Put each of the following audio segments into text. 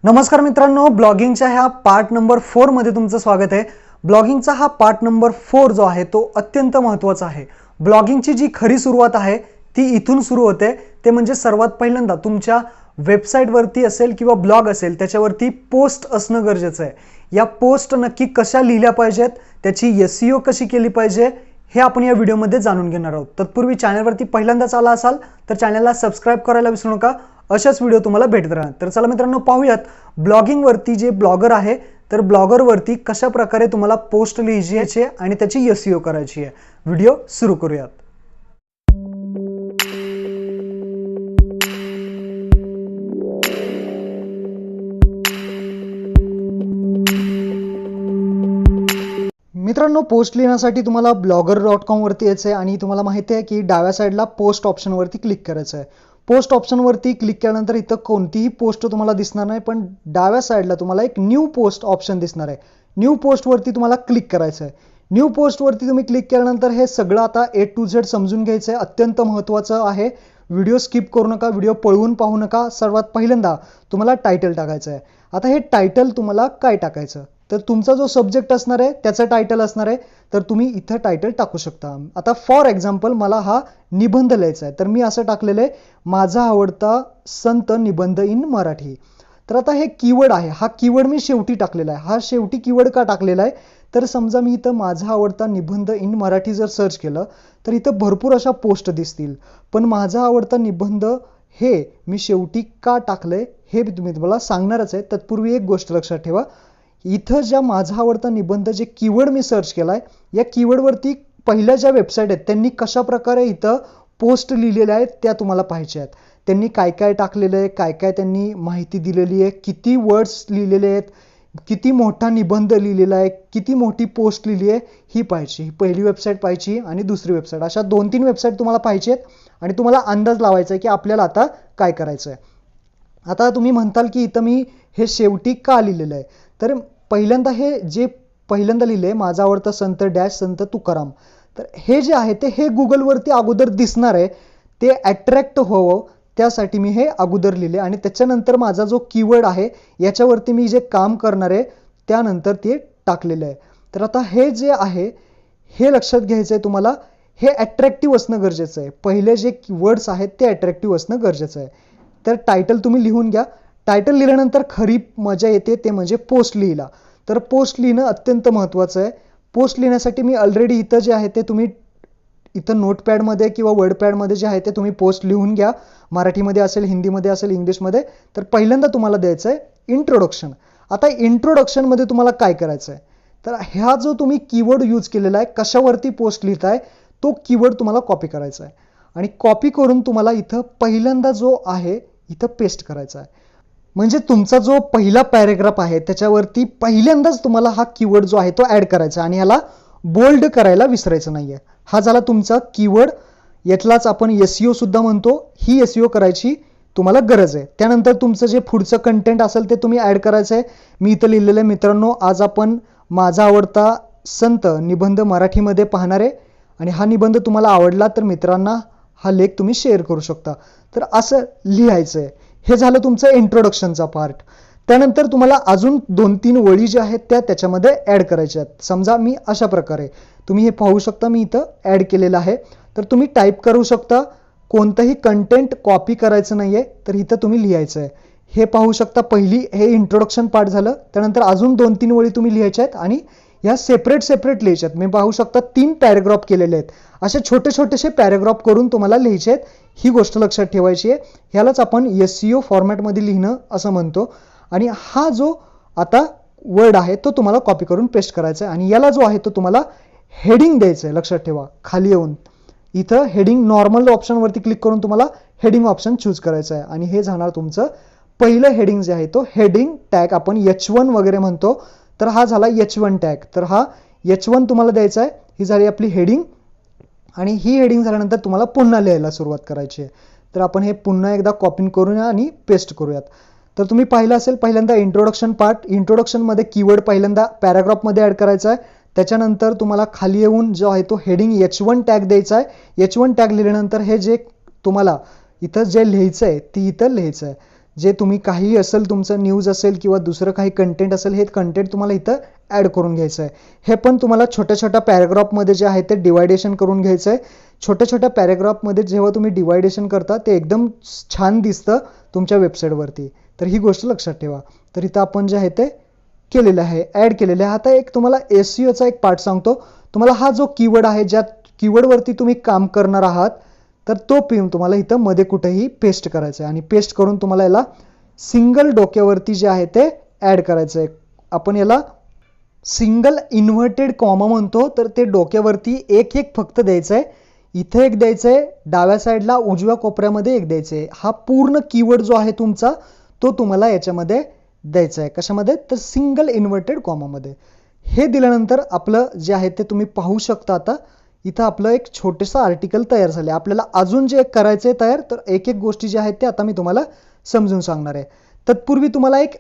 नमस्कार मित्रांनो, ब्लॉगिंगच्या ह्या पार्ट नंबर 4 मध्ये तुमचं स्वागत आहे। ब्लॉगिंगचा हा पार्ट नंबर 4 जो आहे तो अत्यंत महत्त्वाचा आहे। ब्लॉगिंगची जी खरी सुरुवात आहे ती इथून सुरू होते, ते म्हणजे सर्वात पहिल्यांदा तुमच्या वेबसाईटवरती असेल किंवा ब्लॉग असेल त्याच्यावरती पोस्ट असणं गरजेचं आहे। या पोस्ट नक्की कशा लिहिल्या पाहिजेत, त्याची SEO कशी केली पाहिजे हे आपण या व्हिडिओमध्ये जाणून घेणार आहोत। तत्पूर्वी चॅनलवरती पहिल्यांदाच आला असाल तर चॅनलला सबस्क्राइब करायला विसरू नका, अशाच व्हिडिओ तुम्हाला भेटत राहणार। तर चला मित्रांनो, पाहूयात ब्लॉगिंग वरती जे ब्लॉगर आहे तर ब्लॉगर वरती कशा प्रकारे तुम्हाला पोस्ट लिहायची आहे आणि त्याची SEO करायची आहे। व्हिडिओ सुरू करूयात। मित्रांनो, पोस्ट लिहिण्यासाठी तुम्हाला blogger.com वरती यायचं आहे आणि तुम्हाला माहिती आहे की डाव्या साईडला पोस्ट ऑप्शन वरती क्लिक करायचं आहे। पोस्ट ऑप्शन वरती क्लिक केल्यानंतर इथं कोणतीही पोस्ट तुम्हाला दिसणार नाही, पण डाव्या साईडला तुम्हाला एक न्यू पोस्ट ऑप्शन दिसणार आहे। न्यू पोस्ट वरती तुम्हाला क्लिक करायचं आहे। न्यू पोस्ट वरती तुम्ही क्लिक केल्यानंतर हे सगळं आता A to Z समजून घ्यायचं आहे। अत्यंत महत्त्वाचं आहे। व्हिडिओ स्किप करू नका, व्हिडिओ पळवून पाहू नका। सर्वात पहिल्यांदा तुम्हाला टायटल टाकायचं आहे। आता हे टायटल तुम्हाला काय टाकायचं, तर तुमचा जो सब्जेक्ट असणार आहे त्याचं टायटल असणार आहे, तर तुम्ही इथं टायटल टाकू शकता। आता फॉर एक्झाम्पल मला हा निबंध लिहायचा आहे, तर मी असं टाकलेलं आहे, माझा आवडता संत निबंध इन मराठी। तर आता हे कीवर्ड आहे, हा कीवर्ड मी शेवटी टाकलेला आहे। हा शेवटी कीवर्ड का टाकलेला आहे, तर समजा मी इथं माझा आवडता निबंध इन मराठी जर सर्च केलं तर इथं भरपूर अशा पोस्ट दिसतील, पण माझा आवडता निबंध हे मी शेवटी का टाकलंय हे मी तुम्हाला सांगणारच आहे। तत्पूर्वी एक गोष्ट लक्षात ठेवा, इथं ज्या माझा आवडता निबंध जे कीवर्ड मी सर्च केलाय, या कीवर्डवरती पहिल्या ज्या वेबसाईट आहेत त्यांनी कशा प्रकारे इथं पोस्ट लिहिलेल्या आहेत त्या तुम्हाला पाहायच्या आहेत। त्यांनी काय काय टाकलेलं आहे, काय काय त्यांनी माहिती दिलेली आहे, किती वर्ड्स लिहिलेले आहेत, किती मोठा निबंध लिहिलेला आहे, किती मोठी पोस्ट लिहिली आहे, ही पाहायची। ही पहिली वेबसाईट पाहायची आणि दुसरी वेबसाईट, अशा 2-3 वेबसाईट तुम्हाला पाहायची आहेत आणि तुम्हाला अंदाज लावायचा आहे की आपल्याला आता काय करायचं आहे। आता तुम्ही म्हणताल की इथं मी हे शेवटी का लिहिलेलं आहे, तर पहिल्यांदा हे जे पहिल्यांदा लिहिले माझा आवडता संत डॅश संत तुकाराम, तर हे जे आहे ते हे गुगलवरती अगोदर दिसणार आहे, ते अट्रॅक्ट व्हावं त्यासाठी मी हे अगोदर लिहिले आणि त्याच्यानंतर माझा जो कीवर्ड आहे याच्यावरती मी जे काम करणार आहे त्यानंतर ते टाकलेलं आहे। तर आता हे जे आहे हे लक्षात घ्यायचं आहे तुम्हाला, हे अट्रॅक्टिव्ह असणं गरजेचं आहे। पहिले जे वर्ड्स आहेत ते अट्रॅक्टिव्ह असणं गरजेचं आहे। तर टायटल तुम्ही लिहून घ्या। टायटल लिहिल्यानंतर खरी मजा येते ते म्हणजे पोस्ट लिहिला, तर पोस्ट लिहिणं अत्यंत महत्त्वाचं आहे। पोस्ट लिहिण्यासाठी मी ऑलरेडी इथं जे आहे ते तुम्ही इथं नोटपॅडमध्ये किंवा वर्डपॅडमध्ये जे आहे ते तुम्ही पोस्ट लिहून घ्या। मराठीमध्ये असेल, हिंदीमध्ये असेल, इंग्लिशमध्ये। तर पहिल्यांदा तुम्हाला द्यायचं आहे इंट्रोडक्शन। आता इंट्रोडक्शनमध्ये तुम्हाला काय करायचं आहे, तर ह्या जो तुम्ही कीवर्ड यूज केलेला आहे, कशावरती पोस्ट लिहिताय तो कीवर्ड तुम्हाला कॉपी करायचा आहे आणि कॉपी करून तुम्हाला इथं पहिल्यांदा जो आहे इथं पेस्ट करायचा आहे। म्हणजे तुमचा जो पहिला पॅरेग्राफ आहे त्याच्यावरती पहिल्यांदाच तुम्हाला हा कीवर्ड जो आहे तो ऍड करायचा आणि याला बोल्ड करायला विसरायचं नाहीये। हा झाला तुमचा कीवर्ड, यातलाच आपण SEO सुद्धा म्हणतो। ही SEO करायची तुम्हाला गरज आहे। त्यानंतर तुमचं जे पुढचं कंटेंट असेल ते तुम्ही ऍड करायचं आहे। मी इथं लिहिलेलं आहे, मित्रांनो आज आपण माझा आवडता संत निबंध मराठीमध्ये पाहणार आहे आणि हा निबंध तुम्हाला आवडला तर मित्रांना हा लेख तुम्ही शेअर करू शकता। तर असं लिहायचं आहे। हे झालं तुमचं इंट्रोडक्शनचा पार्ट। त्यानंतर तुम्हाला अजून 2-3 वळी ज्या आहेत त्या त्याच्यामध्ये ऍड करायच्या आहेत। समजा मी अशा प्रकारे, तुम्ही हे पाहू शकता मी इथं ऍड केलेलं आहे, तर तुम्ही टाईप करू शकता। कोणतंही कंटेंट कॉपी करायचं नाहीये, तर इथं तुम्ही लिहायचं आहे। हे पाहू शकता, पहिली हे इंट्रोडक्शन पार्ट झालं। त्यानंतर अजून 2-3 वळी तुम्ही लिहायच्या आहेत आणि ह्या सेपरेट लिहायच्या आहेत। मी पाहू शकता 3 पॅरेग्राफ केलेले आहेत। असे छोटे छोटेसे पॅरेग्राफ करून तुम्हाला लिहायचे आहेत। ही गोष्ट लक्षात ठेवायची आहे। ह्यालाच आपण SEO फॉर्मॅटमध्ये लिहिणं असं म्हणतो। आणि हा जो आता वर्ड आहे तो तुम्हाला कॉपी करून पेस्ट करायचा आहे आणि याला जो आहे तो तुम्हाला हेडिंग द्यायचं आहे। लक्षात ठेवा, खाली येऊन इथं हेडिंग नॉर्मल ऑप्शनवरती क्लिक करून तुम्हाला हेडिंग ऑप्शन चूज करायचं आहे आणि हे जाणार तुमचं पहिलं हेडिंग जे आहे तो हेडिंग टॅग आपण H1 वगैरे म्हणतो, तर हा झाला H1 टॅग। तर हा H1 तुम्हाला द्यायचा आहे। ही झाली आपली हेडिंग आणि ही हेडिंग झाल्यानंतर तुम्हाला पुन्हा लिहायला सुरुवात करायची आहे। तर आपण हे पुन्हा एकदा कॉपी करूया आणि पेस्ट करूयात। तर तुम्ही पाहिलं असेल, पहिल्यांदा इंट्रोडक्शन पार्ट, इंट्रोडक्शनमध्ये कीवर्ड पहिल्यांदा पॅराग्राफमध्ये ऍड करायचा आहे। त्याच्यानंतर तुम्हाला खाली येऊन जो आहे तो हेडिंग H1 टॅग द्यायचा आहे। H1 टॅग लिहिल्यानंतर हे जे तुम्हाला इथं जे लिहायचं आहे ते इथं लिहायचं आहे। जे तुम्ही काही असेल, तुमचं न्यूज असेल किंवा दुसरं काही कंटेंट असेल, हे कंटेंट तुम्हाला इथं ॲड करून घ्यायचं आहे. हे पण तुम्हाला छोट्या छोट्या पॅराग्राफमध्ये जे आहे ते डिवायडेशन करून घ्यायचं आहे. छोट्या छोट्या पॅराग्राफमध्ये जेव्हा तुम्ही डिवायडेशन करता ते एकदम छान दिसतं तुमच्या वेबसाईटवरती. तर ही गोष्ट लक्षात ठेवा. तर इथं आपण जे आहे ते केलेलं आहे, ॲड केलेलं आहे. आता एक तुम्हाला SEOचा एक पार्ट सांगतो. तुम्हाला हा जो कीवर्ड आहे, ज्या कीवर्डवरती तुम्ही काम करणार आहात, तर तो तुम्हाला इथं मध्ये कुठेही पेस्ट करायचं आहे आणि पेस्ट करून तुम्हाला याला सिंगल डोक्यावरती जे आहे ते ॲड करायचं आहे. आपण याला सिंगल इन्व्हर्टेड कॉमा म्हणतो. तर ते डोक्यावरती एक एक फक्त द्यायचं आहे. इथे एक द्यायचं आहे, डाव्या साईडला उजव्या कोपऱ्यामध्ये एक द्यायचं आहे. हा पूर्ण कीवर्ड जो आहे तुमचा तो तुम्हाला याच्यामध्ये द्यायचा आहे. कशामध्ये? तर सिंगल इन्व्हर्टेड कॉमामध्ये. हे दिल्यानंतर आपलं जे आहे ते तुम्ही पाहू शकता. आता इथं आपलं एक छोटंसं आर्टिकल तयार झालं आहे. आपल्याला अजून जे करायचं आहे तयार, तर एक एक गोष्टी ज्या आहेत ते आता मी तुम्हाला समजून सांगणार आहे. तत्पूर्वी तुम्हाला एक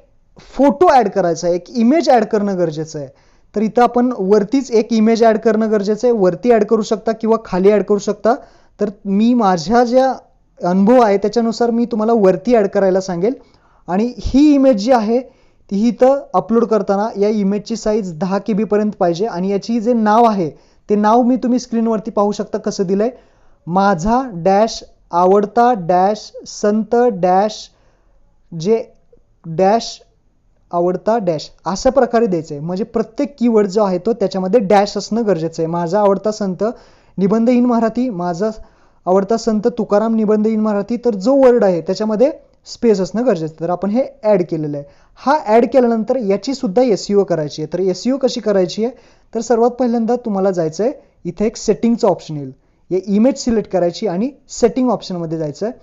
फोटो ॲड करायचा आहे, एक इमेज ॲड करणं गरजेचं आहे. तर इथं आपण वरतीच एक इमेज ॲड करणं गरजेचं आहे. वरती ॲड करू शकता किंवा खाली ॲड करू शकता. तर मी माझ्या ज्या अनुभव आहे त्याच्यानुसार मी तुम्हाला वरती ॲड करायला सांगेल. आणि ही इमेज जी आहे ती इथं अपलोड करताना या इमेजची साईज 10 KB पर्यंत पाहिजे. आणि याची जे नाव आहे ते नाव मी तुम्ही स्क्रीनवरती पाहू शकता कसं दिलंय. माझा डॅश आवडता डॅश संत डॅश जे डॅश आवडता डॅश अशा प्रकारे द्यायचं आहे. म्हणजे प्रत्येक कीवर्ड जो आहे तो त्याच्यामध्ये डॅश असणं गरजेचं आहे. माझा आवडता संत निबंध इन मराठी, माझा आवडता संत तुकाराम निबंध इन मराठी. तर जो वर्ड आहे त्याच्यामध्ये स्पेस असणं गरजेचं. तर आपण हे ॲड केलेलं आहे. हा ॲड केल्यानंतर याची सुद्धा SEO करायची आहे. तर SEO कशी करायची आहे? तर सर्वात पहिल्यांदा तुम्हाला जायचं आहे, इथे एक सेटिंगचं ऑप्शन येईल. या इमेज सिलेक्ट करायची आणि सेटिंग ऑप्शनमध्ये जायचं आहे.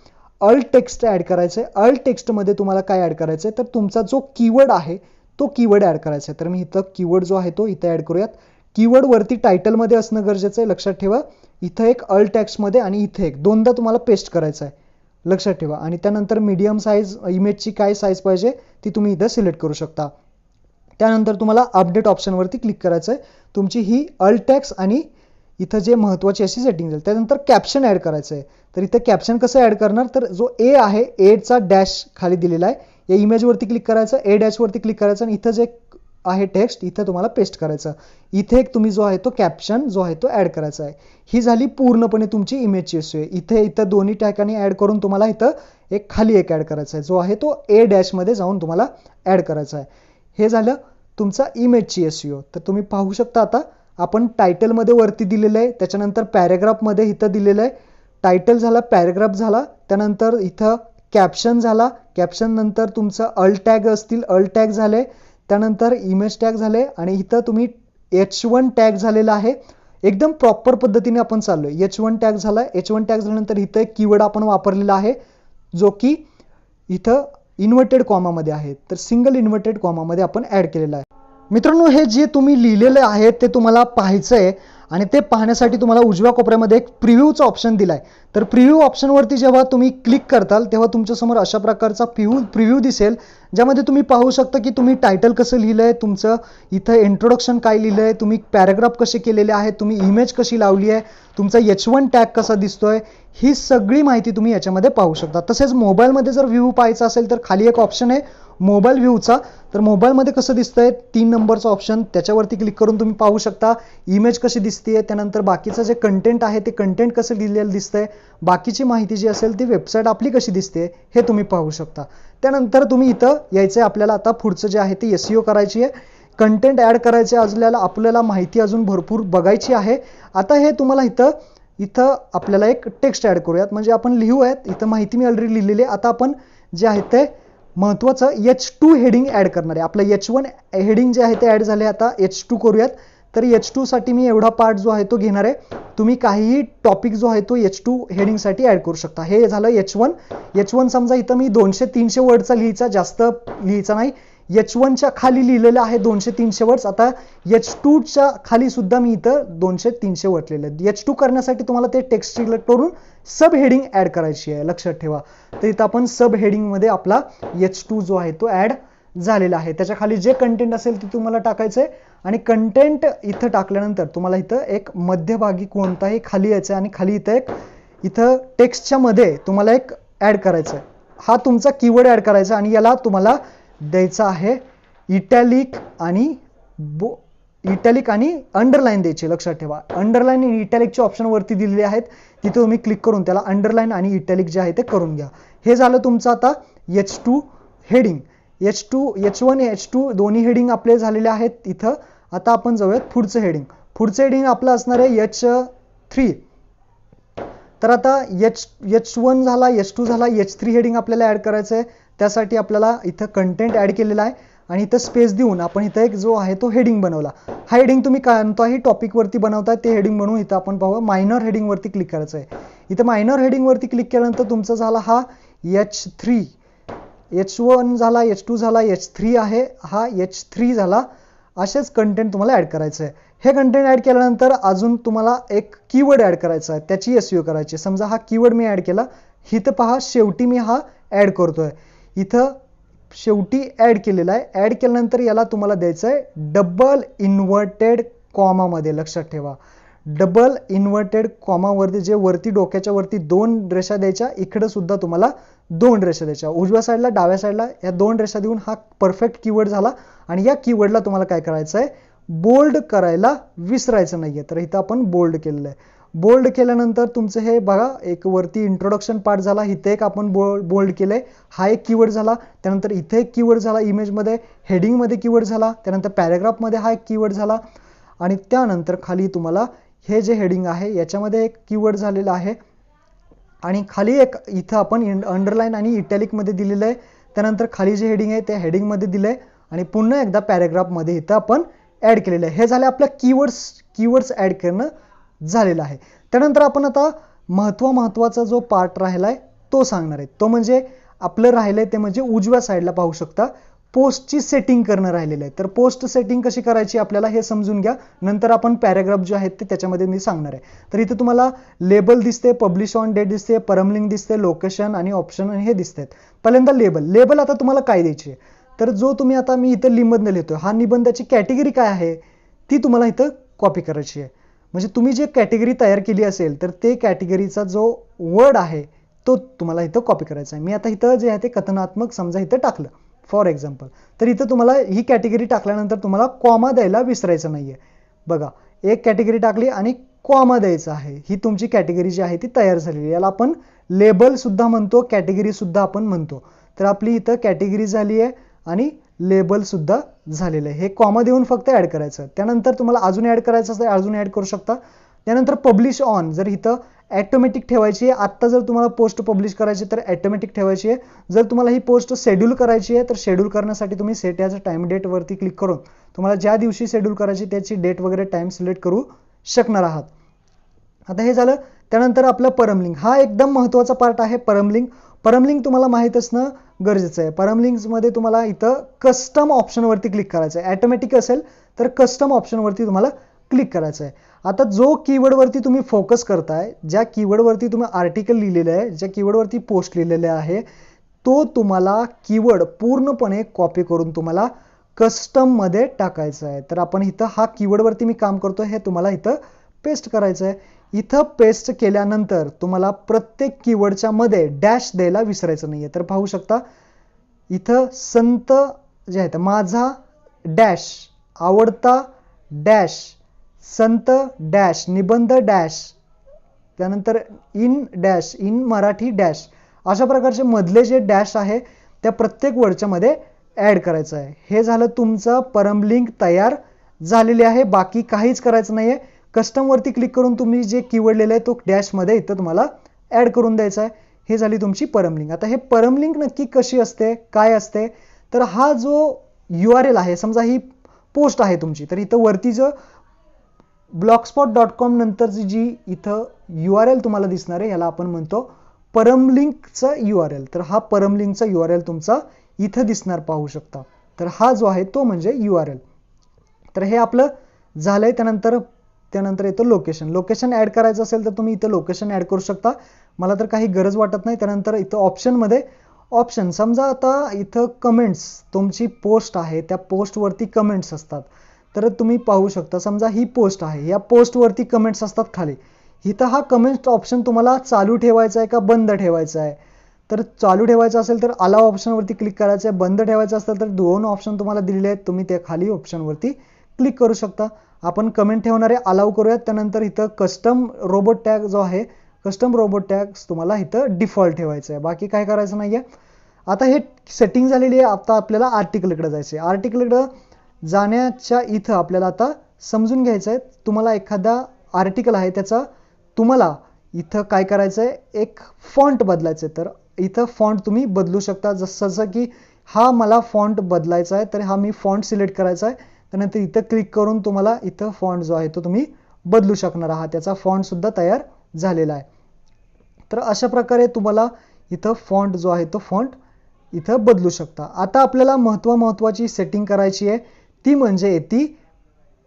अल्ट टेक्स्ट ॲड करायचं आहे. अल्ट टेक्स्टमध्ये तुम्हाला काय ॲड करायचं आहे? तर तुमचा जो कीवर्ड आहे तो कीवर्ड ॲड करायचा आहे. तर मी इथं कीवर्ड जो आहे तो इथं ॲड करूयात. कीवर्ड वरती टायटलमध्ये असणं गरजेचं आहे, लक्षात ठेवा. इथं एक अल्ट टेक्स्टमध्ये आणि इथे एक दोनदा तुम्हाला पेस्ट करायचं आहे, लक्षात ठेवा. आणि त्यानंतर मीडियम साईज इमेजची काय साईज पाहिजे ती तुम्ही इथं सिलेक्ट करू शकता. त्यानंतर तुम्हाला अपडेट ऑप्शनवरती क्लिक करायचं आहे. तुमची ही अल्ट टॅक्स आणि इथं जे महत्त्वाची अशी सेटिंग झाली. त्यानंतर कॅप्शन ॲड करायचं आहे. तर इथं कॅप्शन कसं ॲड करणार? तर जो ए आहे, एचा डॅश खाली दिलेला आहे. या इमेजवरती क्लिक करायचं, ए डॅशवरती क्लिक करायचं आणि इथं जे आहे टेक्स्ट इथं तुम्हाला पेस्ट करायचं. इथे एक तुम्ही जो आहे तो कॅप्शन जो आहे तो ॲड करायचा आहे. ही झाली पूर्णपणे तुमची इमेजची SEO. इथं दोन्ही ठिकाणी ॲड करून तुम्हाला इथं एक खाली एक ॲड करायचा आहे, जो आहे तो ए डॅशमध्ये जाऊन तुम्हाला ॲड करायचा आहे. हे झालं तुमचा इमेजची SEO. तर तुम्ही पाहू शकता आता आपण टायटलमध्ये वरती दिलेलं आहे, त्याच्यानंतर पॅराग्राफमध्ये इथं दिलेलं आहे. टायटल झाला, पॅराग्राफ झाला, त्यानंतर इथं कॅप्शन झाला, कॅप्शन नंतर तुमचं अल्ट टॅग असतील, अल्ट टॅग झाले, त्यानंतर इमेज टॅग झाले आणि इथं तुम्ही H1 टॅग झालेला आहे. एकदम प्रॉपर पद्धतीने आपण चाललोय. H1 टॅग झाला, H1 टॅग झाल्यानंतर इथं एक कीवर्ड आपण वापरलेला आहे जो की इथं इन्व्हर्टेड कॉमामध्ये आहे. तर सिंगल इन्व्हर्टेड कॉमामध्ये आपण ॲड केलेला आहे. मित्रांनो, हे जे तुम्ही लिहिलेले आहे ते तुम्हाला पाहायचं आहे आणि ते पाहण्यासाठी तुम्हाला उजव्या कोपऱ्यामध्ये एक प्रिव्ह्यूचा ऑप्शन दिला आहे. तर प्रिव्ह्यू ऑप्शनवरती जेव्हा तुम्ही क्लिक करताल तेव्हा तुमच्यासमोर अशा प्रकारचा प्रिव्ह्यू दिसेल, ज्यामध्ये तुम्ही पाहू शकता की तुम्ही टायटल कसं लिहिलं आहे, तुमचं इथं इंट्रोडक्शन काय लिहिलं आहे, तुम्ही पॅराग्राफ कसे केलेले आहेत, तुम्ही इमेज कशी लावली आहे, तुमचा H1 टॅग कसा दिसतोय, ही सगळी माहिती तुम्ही याच्यामध्ये पाहू शकता. तसेच मोबाईलमध्ये जर व्ह्यू पाहायचा असेल तर खाली एक ऑप्शन आहे मोबाईल व्ह्यूचा. तर मोबाईलमध्ये कसं दिसतंय 3 नंबरचा ऑप्शन, त्याच्यावरती क्लिक करून तुम्ही पाहू शकता इमेज कशी दिसते, त्यानंतर बाकीचं जे कंटेंट आहे ते कंटेंट कसं लिहिलेलं दिसतंय, बाकीची माहिती जी असेल ती वेबसाईट आपली कशी दिसते हे तुम्ही पाहू शकता. त्यानंतर तुम्ही इथं यायचं, आपल्याला आता पुढचं जे आहे ते SEO करायची आहे, कंटेंट ॲड करायचे, आपल्याला माहिती अजून भरपूर बघायची आहे. आता हे तुम्हाला इथं आपल्याला एक टेक्स्ट ॲड करूयात, म्हणजे आपण लिहूयात. इथं माहिती मी ऑलरेडी लिहिलेली आहे. आता आपण जे आहे ते महत्त्वाचं H2 हेडिंग ॲड करणार आहे. आपलं H1 हेडिंग जे आहे ते ॲड झाले, आता H2 करूयात. तर H2 साठी मी एवढा पार्ट जो आहे तो घेणार आहे. तुम्ही काहीही टॉपिक जो आहे तो H2 हेडिंगसाठी ॲड करू शकता. हे झालं H1 समजा इथं मी 200-300 वर्डचा लिहायचा, जास्त लिहायचा नाही. H1च्या खाली लिहिलेलं आहे 200-300 वर्ड्स. आता H2च्या खाली सुद्धा मी इथं 200-300 वर्ड लिहिलेले. H2 करण्यासाठी तुम्हाला ते टेक्स्ट सिलेक्ट करून सब हेडिंग ॲड करायची आहे, लक्षात ठेवा. तर इथं आपण सब हेडिंगमध्ये आपला H2 जो आहे तो ॲड झालेला आहे. त्याच्या खाली जे कंटेंट असेल ते तुम्हाला टाकायचं आहे आणि कंटेंट इथं टाकल्यानंतर तुम्हाला इथं एक मध्यभागी कोणताही खाली यायचं आहे आणि खाली इथं टेक्स्टच्या मध्ये तुम्हाला एक ॲड करायचं आहे. हा तुमचा कीवर्ड ऍड करायचा आणि याला तुम्हाला द्यायचा आहे इटॅलिक आणि अंडरलाईन द्यायची. लक्षात ठेवा, अंडरलाईन आणि इटॅलिकचे ऑप्शन वरती दिलेले आहेत, तिथे तुम्ही क्लिक करून त्याला अंडरलाईन आणि इटॅलिक जे आहे ते करून घ्या. हे झालं तुमचं आता H2 हेडिंग. H1 H2 दोन्ही हेडिंग आपले झालेले आहेत इथं. आता आपण जाऊयात पुढचं हेडिंग. पुढचं हेडिंग आपलं असणार आहे H3. तर आता H1 झाला, H2 झाला, H3 हेडिंग आपल्याला ऍड करायचं आहे. त्यासाठी आपल्याला इथं कंटेंट ऍड केलेला आहे आणि इथं स्पेस देऊन आपण इथं एक जो आहे तो हेडिंग बनवला. हा हेडिंग तुम्ही कोणताही टॉपिक वरती बनवताय ते हेडिंग बनवून इथं आपण पाहू मायनर हेडिंग वरती क्लिक करायचं आहे. इथं मायनर हेडिंग वरती क्लिक केल्यानंतर तुमचा झाला हा H3, H1 झाला, H2 झाला, H3 आहे, हा H3 झाला. असेच कंटेंट तुम्हाला ऍड करायचं आहे. हे कंटेंट ऍड केल्यानंतर अजून तुम्हाला एक कीवर्ड ऍड करायचा आहे, त्याची SEO करायची. समजा हा कीवर्ड मी ऍड केला, इथं पहा शेवटी मी हा ऍड करतोय. इथं शेवटी ऍड केलेला आहे. ऍड केल्यानंतर याला तुम्हाला द्यायचं आहे डबल इन्व्हर्टेड कॉमा मध्ये. लक्षात ठेवा, डबल इन्व्हर्टेड कॉमा वरती जे वरती डोक्याच्या वरती 2 रेषा द्यायच्या, इकडे सुद्धा तुम्हाला 2 रेषा द्यायच्या. उजव्या साईडला डाव्या साईडला या 2 रेषा देऊन हा परफेक्ट कीवर्ड झाला. आणि या कीवर्डला तुम्हाला काय करायचं आहे, बोल्ड करायला विसरायचं नाहीये. तर इथं आपण बोल्ड केलेलं आहे. बोल्ड केल्यानंतर तुमचं हे बघा एक वरती इंट्रोडक्शन पार्ट झाला, इथे एक आपण बोल्ड केलंय, हा एक कीवर्ड झाला. त्यानंतर इथे एक कीवर्ड झाला, इमेजमध्ये हेडिंगमध्ये कीवर्ड झाला. त्यानंतर पॅराग्राफमध्ये हा एक कीवर्ड झाला. आणि त्यानंतर खाली तुम्हाला हे जे हेडिंग आहे याच्यामध्ये एक कीवर्ड झालेला आहे. आणि खाली एक इथं आपण अंडरलाईन आणि इटॅलिकमध्ये दिलेलं आहे. त्यानंतर खाली जे हेडिंग आहे ते हेडिंगमध्ये दिलंय आणि पुन्हा एकदा पॅराग्राफमध्ये इथं आपण ऍड केलेलं आहे. हे झाले आपल्या कीवर्ड्स ऍड करणं झालेलं आहे. त्यानंतर आपण आता महत्वाचा जो पार्ट राहिलाय तो सांगणार आहे. तो म्हणजे आपलं राहिलंय ते म्हणजे उजव्या साईडला पाहू शकता पोस्टची सेटिंग करणं राहिलेलं आहे. तर पोस्ट सेटिंग कशी करायची आपल्याला हे समजून घ्या. नंतर आपण पॅराग्राफ जे आहेत ते त्याच्यामध्ये मी सांगणार आहे. तर इथे तुम्हाला लेबल दिसते, पब्लिश ऑन डेट दिसते, परमलिंक दिसते, लोकेशन आणि ऑप्शन हे दिसतात. पहिल्यांदा लेबल आता तुम्हाला काय द्यायची, तर जो तुम्ही आता मी इथं निबंध लिहितोय, हा निबंधाची कॅटेगरी काय आहे ती तुम्हाला इथं कॉपी करायची आहे. म्हणजे तुम्ही जे कॅटेगरी तयार केली असेल तर ते कॅटेगरीचा जो वर्ड आहे तो तुम्हाला इथं कॉपी करायचा आहे. मी आता इथं जे आहे ते कथनात्मक समजा इथं टाकलं फॉर एक्झाम्पल. तर इथं तुम्हाला ही कॅटेगरी टाकल्यानंतर तुम्हाला कॉमा द्यायला विसरायचं नाहीये. बघा, एक कॅटेगरी टाकली आणि कॉमा द्यायचा आहे. ही तुमची कॅटेगरी जी आहे ती तयार झालेली. याला आपण लेबल सुद्धा म्हणतो, कॅटेगरी सुद्धा आपण म्हणतो. तर आपली इथं कॅटेगरी झाली आहे आणि लेबल सुद्धा झालेलं आहे. हे कॉमा देऊन फक्त ऍड करायचं. त्यानंतर तुम्हाला अजून ऍड करायचं असेल अजून ऍड करू शकता. त्यानंतर पब्लिश ऑन, जर इथं ऑटोमॅटिक ठेवायची आहे, आत्ता जर तुम्हाला पोस्ट पब्लिश करायची तर ऑटोमॅटिक ठेवायची आहे. जर तुम्हाला ही पोस्ट शेड्यूल करायची आहे तर शेड्यूल करण्यासाठी तुम्ही set as a time date वरती क्लिक करून तुम्हाला ज्या दिवशी शेड्यूल करायची त्याची डेट वगैरे टाइम सिलेक्ट करू शकणार आहात. आता हे झालं. त्यानंतर आपलं परमलिंक, हा एकदम महत्त्वाचा पार्ट आहे. परमलिंक तुम्हाला माहित असणं गरजेचं आहे. परमलिंक्समध्ये तुम्हाला इथं कस्टम ऑप्शनवरती क्लिक करायचं आहे. ऑटोमॅटिक असेल तर कस्टम ऑप्शनवरती तुम्हाला क्लिक करायचं आहे. आता जो कीवर्डवरती तुम्ही फोकस करताय, ज्या कीवर्डवरती तुम्ही आर्टिकल लिहिलेलं आहे, ज्या कीवर्डवरती पोस्ट लिहिलेले आहे, तो तुम्हाला कीवर्ड पूर्णपणे कॉपी करून तुम्हाला कस्टममध्ये टाकायचा आहे. तर आपण इथं हा कीवर्डवरती मी काम करतोय, हे तुम्हाला इथं पेस्ट करायचं आहे. इथं पेस्ट केल्यानंतर तुम्हाला प्रत्येक कीवर्डच्या मध्ये डॅश द्यायला विसरायचं नाहीये. तर पाहू शकता इथं संत जे आहे माझा डॅश, आवडता डॅश, संत डॅश, निबंध डॅश, त्यानंतर इन मराठी डॅश, अशा प्रकारचे मधले जे डॅश आहे त्या प्रत्येक वर्डच्या मध्ये ऍड करायचं आहे. हे झालं तुमचं परमलिंक तयार झालेले आहे. बाकी काहीच करायचं नाहीये. कस्टम वरती क्लिक करून तुम्ही जे कीवर्ड लिहिलंय तो डॅश मध्ये इथं तुम्हाला ऍड करून द्यायचा आहे. हे झाली तुमची परमलिंक. आता हे परमलिंक नक्की कशी असते, काय असते, तर हा जो URL आहे, समजा ही पोस्ट आहे तुमची, तर इथं वरती जो blogspot.com नंतरची जी इथं URL तुम्हाला दिसणार आहे याला आपण म्हणतो परमलिंकचा URL. तर हा परमलिंकचा URL तुमचा इथं दिसणार, पाहू शकता. तर हा जो आहे तो म्हणजे URL. तर हे आपलं झालंय. त्यानंतर येतो लोकेशन ऍड करायचं असेल तर तुम्ही इथं लोकेशन ऍड करू शकता. मला तर काही गरज वाटत नाही. त्यानंतर इथं ऑप्शनमध्ये ऑप्शन, समजा आता इथं कमेंट्स, तुमची पोस्ट आहे त्या पोस्टवरती कमेंट्स असतात. तर तुम्ही पाहू शकता समजा ही पोस्ट आहे, या पोस्टवरती कमेंट्स असतात खाली. इथं हा कमेंट ऑप्शन तुम्हाला चालू ठेवायचा आहे का बंद ठेवायचा आहे, तर चालू ठेवायचं असेल तर अलाव ऑप्शनवरती क्लिक करायचं आहे, बंद ठेवायचं असेल तर 2 ऑप्शन तुम्हाला दिलेले आहेत, तुम्ही त्या खाली ऑप्शनवरती क्लिक करू शकता. आपण कमेंट ठेवणारे अलाव करूयात. त्यानंतर इथं कस्टम रोबोट टॅग जो आहे, कस्टम रोबोट टॅग्स तुम्हाला इथं डिफॉल्ट ठेवायचं आहे, बाकी काय करायचं नाही आहे. आता हे सेटिंग झालेली आहे. आता आपल्याला आर्टिकलकडे जायचं आहे. आर्टिकलकडे जाण्याच्या इथं आपल्याला आता समजून घ्यायचं आहे, तुम्हाला एखादा आर्टिकल आहे त्याचा तुम्हाला इथं काय करायचं आहे, एक फॉन्ट बदलायचं आहे. तर इथं फॉन्ट तुम्ही बदलू शकता, जसं की हा मला फॉन्ट बदलायचा आहे, तर हा मी फॉन्ट सिलेक्ट करायचा आहे. त्यानंतर इथं क्लिक करून तुम्हाला इथं फॉन्ट जो आहे तो तुम्ही बदलू शकणार आहात, त्याचा फॉन्ट सुद्धा तयार झालेला आहे. तर अशा प्रकारे तुम्हाला इथं फॉन्ट जो आहे तो फॉन्ट इथं बदलू शकता. आता आपल्याला महत्त्वाची सेटिंग करायची आहे, ती म्हणजे ती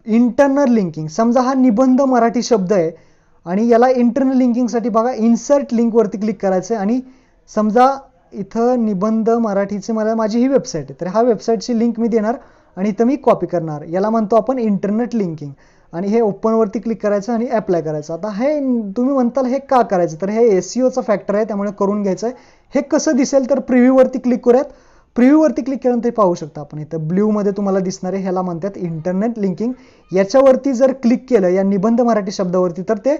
इंटरनल लिंकिंग. समजा हा निबंध मराठी शब्द आहे आणि याला इंटरनल लिंकिंगसाठी बघा इन्सर्ट लिंकवरती क्लिक करायचं आहे. आणि समजा इथं निबंध मराठीचे मला माझी ही वेबसाईट आहे, तर ह्या वेबसाईटची लिंक मी देणार आणि इथं मी कॉपी करणार. याला म्हणतो आपण इंटरनेट लिंकिंग. आणि हे ओपनवरती क्लिक करायचं आणि अप्लाय करायचं. आता हे तुम्ही म्हणताल हे का करायचं, तर हे SEOचा फॅक्टर आहे, त्यामुळे करून घ्यायचं आहे. हे कसं दिसेल तर प्रिव्ह्यूवरती क्लिक करूयात. प्रिव्ह्यूवरती क्लिक केल्यानंतर पाहू शकता आपण इथं ब्ल्यूमध्ये तुम्हाला दिसणारे, ह्याला म्हणतात इंटरनेट लिंकिंग. याच्यावरती जर क्लिक केलं या निबंध मराठी शब्दावरती तर ते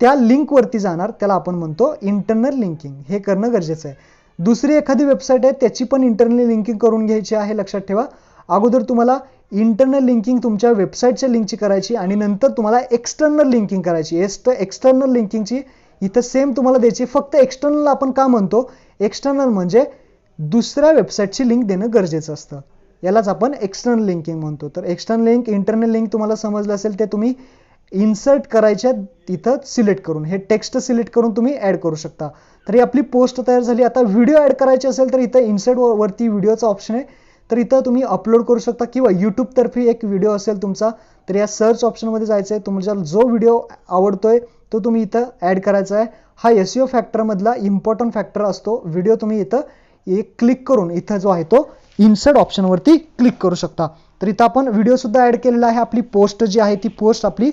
त्या लिंकवरती जाणार, त्याला आपण म्हणतो इंटरनल लिंकिंग. हे करणं गरजेचं आहे. दुसरी एखादी वेबसाईट आहे त्याची पण इंटरनल लिंकिंग करून घ्यायची आहे, लक्षात ठेवा. अगोदर तुम्हाला इंटरनल लिंकिंग तुमच्या वेबसाईटच्या लिंकची करायची आणि नंतर तुम्हाला एक्सटर्नल लिंकिंग करायची. एक्सटर्नल लिंकिंगची इथं सेम तुम्हाला द्यायची. फक्त एक्सटर्नल आपण का म्हणतो, एक्सटर्नल म्हणजे दुसऱ्या वेबसाईटची लिंक देणं गरजेचं असतं, यालाच आपण एक्सटर्नल लिंकिंग म्हणतो. तर एक्सटर्नल लिंक इंटरनल लिंक तुम्हाला समजलं असेल, ते तुम्ही इन्सर्ट करायच्या तिथं सिलेक्ट करून, हे टेक्स्ट सिलेक्ट करून तुम्ही ऍड करू शकता. तर ही आपली पोस्ट तयार झाली. आता व्हिडिओ ऍड करायची असेल तर इथं इन्सर्ट वरती व्हिडिओचा ऑप्शन आहे, तर इथं तुम्ही अपलोड करू शकता. किंवा यूट्यूब तर्फे एक व्हिडिओ असेल तुमचा, तर या सर्च ऑप्शनमध्ये जायचं आहे, तुम्हाला जो व्हिडिओ आवडतोय तो तुम्ही इथं ऍड करायचा आहे. हा SEO फॅक्टरमधला इम्पॉर्टंट फॅक्टर असतो. व्हिडिओ तुम्ही इथं एक क्लिक करून इथं जो आहे तो इन्सर्ट ऑप्शनवरती क्लिक करू शकता. तर इथं आपण व्हिडिओ सुद्धा ऍड केलेला आहे. आपली पोस्ट जी आहे ती पोस्ट आपली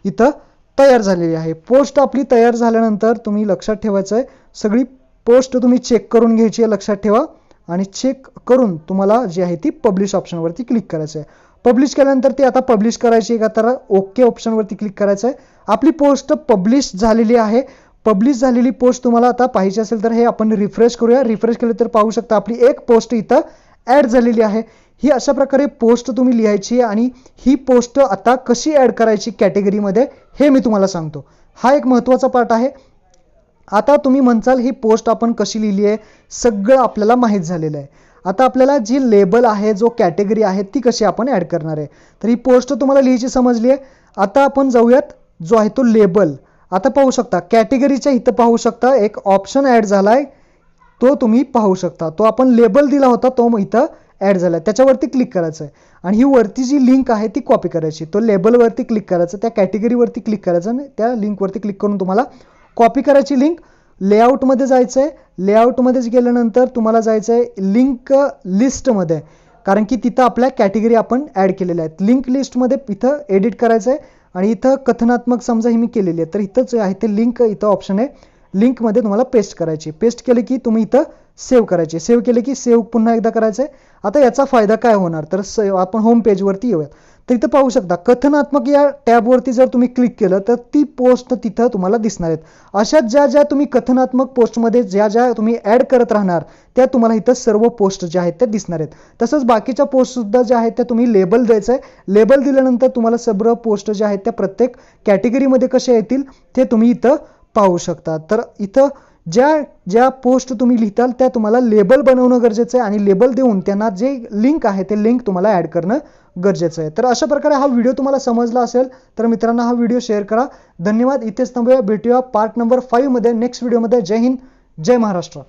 इथं तयार झालेली आहे. पोस्ट आपली तयार झाल्यानंतर तुम्ही लक्षात ठेवायचं आहे, सगळी पोस्ट तुम्ही चेक करून घ्यायची आहे, लक्षात ठेवा. आणि चेक करून तुम्हाला जी आहे ती पब्लिश ऑप्शनवरती क्लिक करायचं आहे. पब्लिश केल्यानंतर ती आता पब्लिश करायची आहे का, तर ओके ऑप्शनवरती क्लिक करायचं आहे. आपली पोस्ट पब्लिश झालेली आहे. पब्लिश झालेली पोस्ट तुम्हाला आता पाहिजे असेल तर हे आपण रिफ्रेश करूया. रिफ्रेश केलं तर पाहू शकता आपली एक पोस्ट इथं ऍड झालेली आहे. ही अशा प्रकारे पोस्ट तुम्ही लिहायची आणि ही पोस्ट आता कशी ऍड करायची कॅटेगरीमध्ये हे मी तुम्हाला सांगतो. हा एक महत्त्वाचा पार्ट आहे. आता तुम्ही म्हणसाल ही पोस्ट आपण कशी लिहिली आहे, सगळं आपल्याला माहीत झालेलं आहे. आता आपल्याला जी लेबल आहे, जो कॅटेगरी आहे, ती कशी आपण ऍड करणार आहे. तर ही पोस्ट तुम्हाला लिहायची समजली आहे. आता आपण जाऊयात जो आहे तो लेबल. आता पाहू शकता कॅटेगरीच्या इथं पाहू शकता एक ऑप्शन ऍड झालाय, तो तुम्ही पाहू शकता. तो आपण लेबल दिला होता तो इथं ऍड झालाय, त्याच्यावरती क्लिक करायचं आहे. आणि ही वरती जी लिंक आहे ती कॉपी करायची. तो लेबलवरती क्लिक करायचं, त्या कॅटेगरीवरती क्लिक करायचं आणि त्या लिंकवरती क्लिक करून तुम्हाला कॉपी करायची लिंक. लेआउटमध्ये जायचं आहे. लेआउटमध्येच गेल्यानंतर तुम्हाला जायचं आहे लिंक लिस्टमध्ये, कारण की तिथं आपल्या कॅटेगरी आपण ऍड केलेल्या आहेत. लिंक लिस्टमध्ये इथं एडिट करायचं आहे आणि इथं कथनात्मक समजा ही मी केलेली आहे, तर इथंच आहे ते लिंक, इथं ऑप्शन आहे लिंकमध्ये तुम्हाला पेस्ट करायची. पेस्ट केले की तुम्ही इथं सेव्ह करायचे. सेव्ह केले की सेव्ह पुन्हा एकदा करायचं आहे. आता याचा फायदा काय होणार, तर आपण होम पेजवरती येऊयात. तर इथं पाहू शकता कथनात्मक या टॅबवरती जर तुम्ही क्लिक केलं तर ती पोस्ट तिथं तुम्हाला दिसणार आहेत. अशा ज्या तुम्ही कथनात्मक पोस्टमध्ये ज्या तुम्ही ऍड करत राहणार त्या तुम्हाला इथं सर्व पोस्ट ज्या आहेत त्या दिसणार आहेत. तसंच बाकीच्या पोस्ट सुद्धा ज्या आहेत त्या तुम्ही लेबल द्यायचं आहे. लेबल दिल्यानंतर तुम्हाला सर्व पोस्ट ज्या आहेत त्या प्रत्येक कॅटेगरीमध्ये कशा येतील ते तुम्ही इथं पाहू शकता. तर इथं ज्या पोस्ट तुम्ही लिहिताल त्या तुम्हाला लेबल बनवणं गरजेचं आहे आणि लेबल देऊन त्यांना जे लिंक आहे ते लिंक तुम्हाला ऍड करणं गरजेचं आहे. तर अशा प्रकारे हा व्हिडिओ तुम्हाला समजला असेल तर मित्रांनो हा व्हिडिओ शेअर करा. धन्यवाद. इथेच थांबूया, भेटूया पार्ट नंबर 5 मध्ये, नेक्स्ट व्हिडिओमध्ये. जय हिंद, जय महाराष्ट्र.